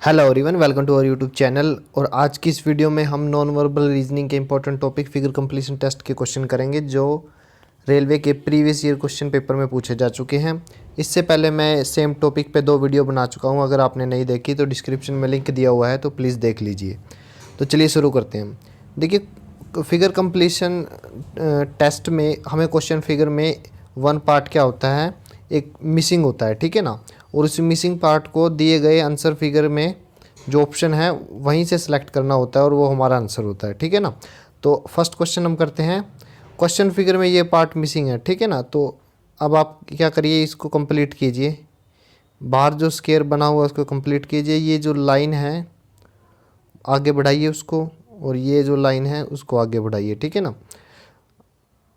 Hello everyone, welcome to our YouTube channel. और आज की इस वीडियो में हम नॉन वर्बल रीजनिंग के important topic figure completion test के क्वेश्चन करेंगे जो रेलवे के प्रीवियस ईयर क्वेश्चन पेपर में पूछे जा चुके हैं। इससे पहले मैं सेम टॉपिक पे 2 वीडियो बना चुका हूं। अगर आपने नहीं देखी तो डिस्क्रिप्शन में लिंक दिया हुआ है, तो प्लीज़ देख लीजिए। तो चलिए शुरू करते हैं। देखिए, फिगर कंप्लीशन टेस्ट में हमें क्वेश्चन फिगर में 1 पार्ट क्या होता है, एक मिसिंग होता है, ठीक है ना। और उस मिसिंग पार्ट को दिए गए आंसर फिगर में जो ऑप्शन है वहीं से सिलेक्ट करना होता है और वो हमारा आंसर होता है, ठीक है ना। तो फर्स्ट क्वेश्चन हम करते हैं। क्वेश्चन फिगर में ये पार्ट मिसिंग है, ठीक है ना। तो अब आप क्या करिए, इसको कंप्लीट कीजिए। बाहर जो स्क्वायर बना हुआ है उसको कंप्लीट कीजिए। ये जो लाइन है आगे बढ़ाइए उसको, और ये जो लाइन है उसको आगे बढ़ाइए, ठीक है ना।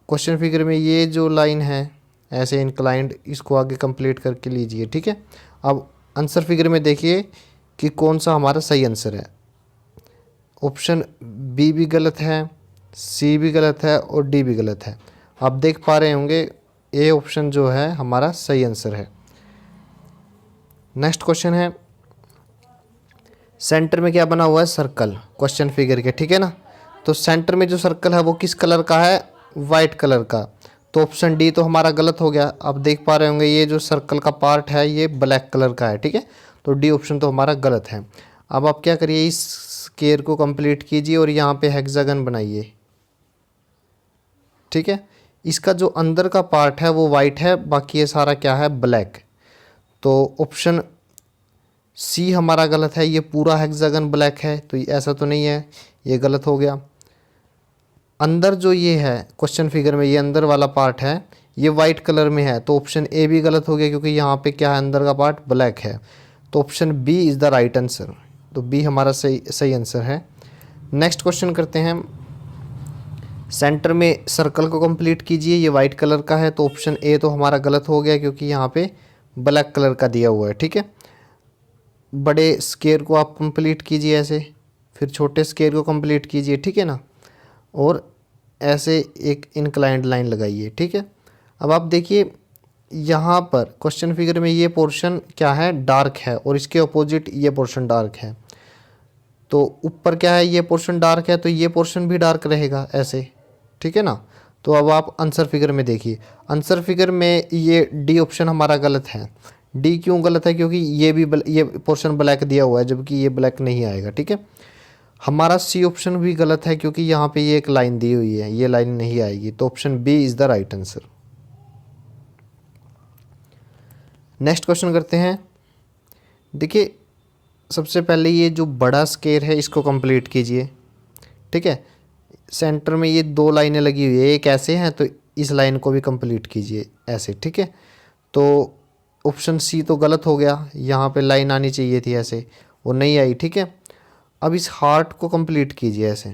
क्वेश्चन फिगर में ये जो लाइन है ऐसे इंक्लाइंड, इसको आगे कंप्लीट करके लीजिए, ठीक है। अब आंसर फिगर में देखिए कि कौन सा हमारा सही आंसर है। ऑप्शन बी भी गलत है, सी भी गलत है और डी भी गलत है। आप देख पा रहे होंगे ए ऑप्शन जो है हमारा सही आंसर है। नेक्स्ट क्वेश्चन है, सेंटर में क्या बना हुआ है, सर्कल, क्वेश्चन फिगर के, ठीक है ना। तो सेंटर में जो सर्कल है वो किस कलर का है, वाइट कलर का। तो ऑप्शन डी तो हमारा गलत हो गया। आप देख पा रहे होंगे ये जो सर्कल का पार्ट है ये ब्लैक कलर का है, ठीक है। तो डी ऑप्शन तो हमारा गलत है। अब आप क्या करिए, इस स्क्वायर को कंप्लीट कीजिए और यहाँ पे हेक्सागन बनाइए, ठीक है। इसका जो अंदर का पार्ट है वो वाइट है, बाकी ये सारा क्या है, ब्लैक। तो ऑप्शन सी हमारा गलत है, ये पूरा हेक्सागन ब्लैक है, तो ऐसा तो नहीं है, ये गलत हो गया। अंदर जो ये है क्वेश्चन फिगर में, ये अंदर वाला पार्ट है ये वाइट कलर में है, तो ऑप्शन ए भी गलत हो गया क्योंकि यहाँ पे क्या है, अंदर का पार्ट ब्लैक है। तो option B is the right answer. तो बी हमारा सही आंसर है। नेक्स्ट क्वेश्चन करते हैं। सेंटर में सर्कल को कंप्लीट कीजिए, ये वाइट कलर का है, तो ऑप्शन ए तो हमारा गलत हो गया क्योंकि यहाँ पे ब्लैक कलर का दिया हुआ है, ठीक है। बड़े स्क्वायर को आप कंप्लीट कीजिए ऐसे, फिर छोटे स्क्वायर को कंप्लीट कीजिए, ठीक है ना। और ऐसे एक इंक्लाइंड लाइन लगाइए, ठीक है। अब आप देखिए यहाँ पर क्वेश्चन फिगर में ये पोर्शन क्या है, डार्क है, और इसके अपोजिट ये पोर्शन डार्क है। तो ऊपर क्या है, ये पोर्शन डार्क है, तो ये पोर्शन भी डार्क रहेगा ऐसे, ठीक है ना। तो अब आप आंसर फिगर में देखिए, आंसर फिगर में ये डी ऑप्शन हमारा गलत है। डी क्यों गलत है, क्योंकि ये पोर्शन ब्लैक दिया हुआ है जबकि ये ब्लैक नहीं आएगा, ठीक है। हमारा सी ऑप्शन भी गलत है क्योंकि यहाँ पे ये एक लाइन दी हुई है, ये लाइन नहीं आएगी। तो option B is the right answer. Next question करते हैं। देखिए, सबसे पहले ये जो बड़ा स्क्वायर है इसको कंप्लीट कीजिए, ठीक है। सेंटर में ये 2 लाइनें लगी हुई है, एक ऐसे हैं, तो इस लाइन को भी कंप्लीट कीजिए ऐसे, ठीक है। तो ऑप्शन सी तो गलत हो गया, यहाँ पे लाइन आनी चाहिए थी ऐसे, वो नहीं आई, ठीक है। अब इस हार्ट को कंप्लीट कीजिए ऐसे,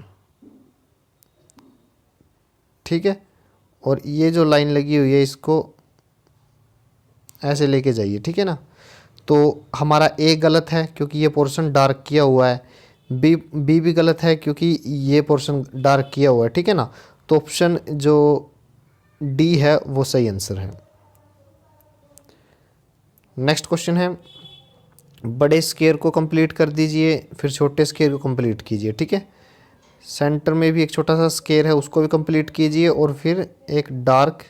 ठीक है। और ये जो लाइन लगी हुई है इसको ऐसे लेके जाइए, ठीक है ना। तो हमारा ए गलत है क्योंकि ये पोर्शन डार्क किया हुआ है। बी भी गलत है क्योंकि ये पोर्शन डार्क किया हुआ है, ठीक है ना। तो ऑप्शन जो डी है वो सही आंसर है। नेक्स्ट क्वेश्चन है, बड़े स्क्वायर को कंप्लीट कर दीजिए, फिर छोटे स्क्वायर को कंप्लीट कीजिए, ठीक है। सेंटर में भी एक छोटा सा स्क्वायर है उसको भी कंप्लीट कीजिए, और फिर एक डार्क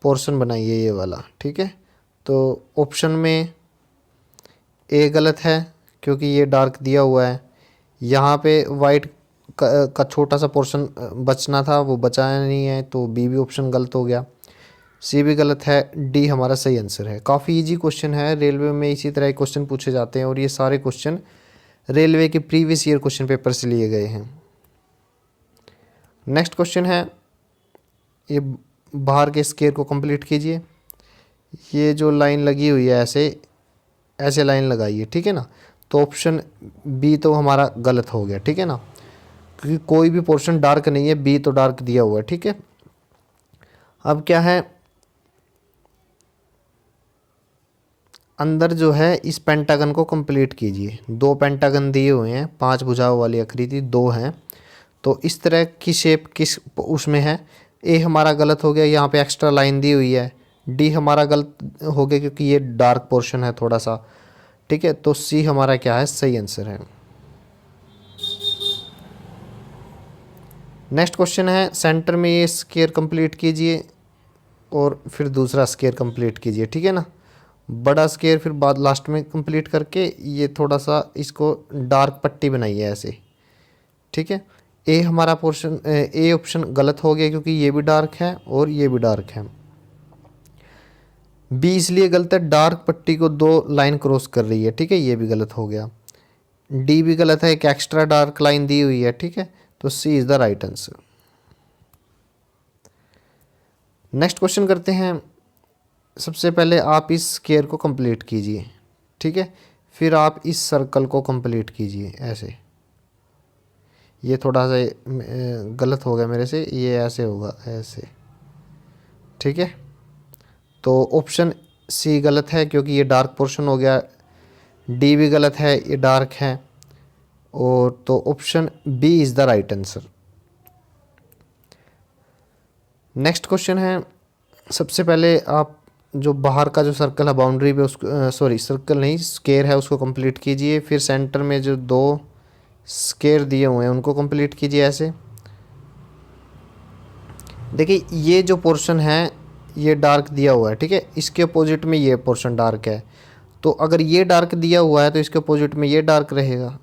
पोर्शन बनाइए ये वाला, ठीक है। तो ऑप्शन में ए गलत है क्योंकि ये डार्क दिया हुआ है। यहाँ पे वाइट का छोटा सा पोर्शन बचना था, वो बचा नहीं है, तो बी भी ऑप्शन गलत हो गया। सी भी गलत है, डी हमारा सही आंसर है। काफ़ी इजी क्वेश्चन है, रेलवे में इसी तरह के क्वेश्चन पूछे जाते हैं और ये सारे क्वेश्चन रेलवे के प्रीवियस ईयर क्वेश्चन पेपर से लिए गए हैं। नेक्स्ट क्वेश्चन है, ये बाहर के स्क्वायर को कंप्लीट कीजिए। ये जो लाइन लगी हुई है ऐसे ऐसे लाइन लगाइए, ठीक है ना। तो ऑप्शन बी तो हमारा गलत हो गया, ठीक है ना, क्योंकि कोई भी पोर्शन डार्क नहीं है, बी तो डार्क दिया हुआ है, ठीक है। अब क्या है, अंदर जो है इस पेंटागन को कंप्लीट कीजिए। 2 पेंटागन दिए हुए हैं, 5 भुजाओं वाली आकृति 2 हैं, तो इस तरह की शेप किस उसमें है। ए हमारा गलत हो गया, यहाँ पे एक्स्ट्रा लाइन दी हुई है। डी हमारा गलत हो गया क्योंकि ये डार्क पोर्शन है थोड़ा सा, ठीक है, तो सी हमारा क्या है, सही आंसर है। नेक्स्ट क्वेश्चन है, सेंटर में ये स्क्वायर कंप्लीट कीजिए और फिर दूसरा स्क्वायर कंप्लीट कीजिए, ठीक है ना। बड़ा स्क्वायर फिर बाद लास्ट में कंप्लीट करके ये थोड़ा सा इसको डार्क पट्टी बनाइए ऐसे, ठीक है। ए हमारा पोर्शन, ए ऑप्शन गलत हो गया क्योंकि ये भी डार्क है और ये भी डार्क है। बी इसलिए गलत है, डार्क पट्टी को दो लाइन क्रॉस कर रही है, ठीक है, ये भी गलत हो गया। डी भी गलत है, एक एक्स्ट्रा डार्क लाइन दी हुई है, ठीक है, तो C is the right answer. Next question करते हैं। सबसे पहले आप इस स्क्वायर को कंप्लीट कीजिए, ठीक है, फिर आप इस सर्कल को कंप्लीट कीजिए ऐसे। ये थोड़ा सा गलत हो गया मेरे से, ये ऐसे होगा ऐसे, ठीक है। तो ऑप्शन सी गलत है क्योंकि ये डार्क पोर्शन हो गया। डी भी गलत है, ये डार्क है। और तो option B is the right answer. Next question है, सबसे पहले आप जो बाहर का जो सर्कल है बाउंड्री पे उसको, सॉरी सर्कल नहीं स्क्वायर है, उसको कंप्लीट कीजिए। फिर सेंटर में जो दो स्क्वायर दिए हुए हैं उनको कंप्लीट कीजिए ऐसे। देखिए ये जो पोर्शन है ये डार्क दिया हुआ है, ठीक है, इसके अपोजिट में ये पोर्शन डार्क है। तो अगर ये डार्क दिया हुआ है तो इसके अपोजिट में ये डार्क रहेगा,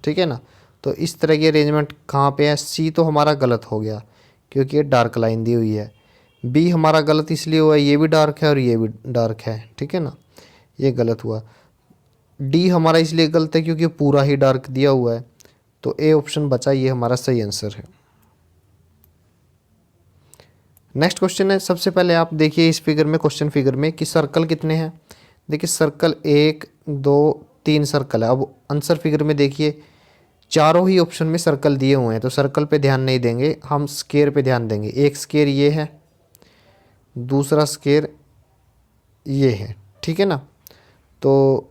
ठीक है ना। तो इस तरह की अरेंजमेंट कहाँ पे है, सी तो हमारा गलत हो गया क्योंकि ये डार्क लाइन दी हुई है। बी हमारा गलत इसलिए हुआ, ये भी डार्क है और ये भी डार्क है, ठीक है ना, ये गलत हुआ। डी हमारा इसलिए गलत है क्योंकि पूरा ही डार्क दिया हुआ है। तो ए ऑप्शन बचा, ये हमारा सही आंसर है। नेक्स्ट क्वेश्चन है, सबसे पहले आप देखिए इस फिगर में, क्वेश्चन फिगर में कि सर्कल कितने हैं। देखिए सर्कल 1 2 3 सर्कल है। अब आंसर फिगर में देखिए चारों ही ऑप्शन में सर्कल दिए हुए हैं, तो सर्कल पे ध्यान नहीं देंगे, हम स्क्वायर पे ध्यान देंगे। एक स्क्वायर ये है, दूसरा स्क्वायर ये है, ठीक है ना। तो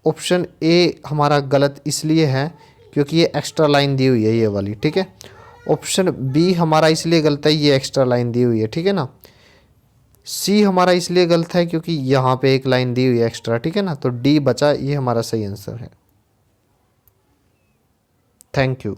ऑप्शन ए हमारा गलत इसलिए है क्योंकि ये एक्स्ट्रा लाइन दी हुई है ये वाली, ठीक है। ऑप्शन बी हमारा इसलिए गलत है, ये एक्स्ट्रा लाइन दी हुई है, ठीक है ना। सी हमारा इसलिए गलत है क्योंकि यहाँ पे एक लाइन दी हुई है एक्स्ट्रा, ठीक है ना। तो डी बचा, ये हमारा सही आंसर है। Thank you.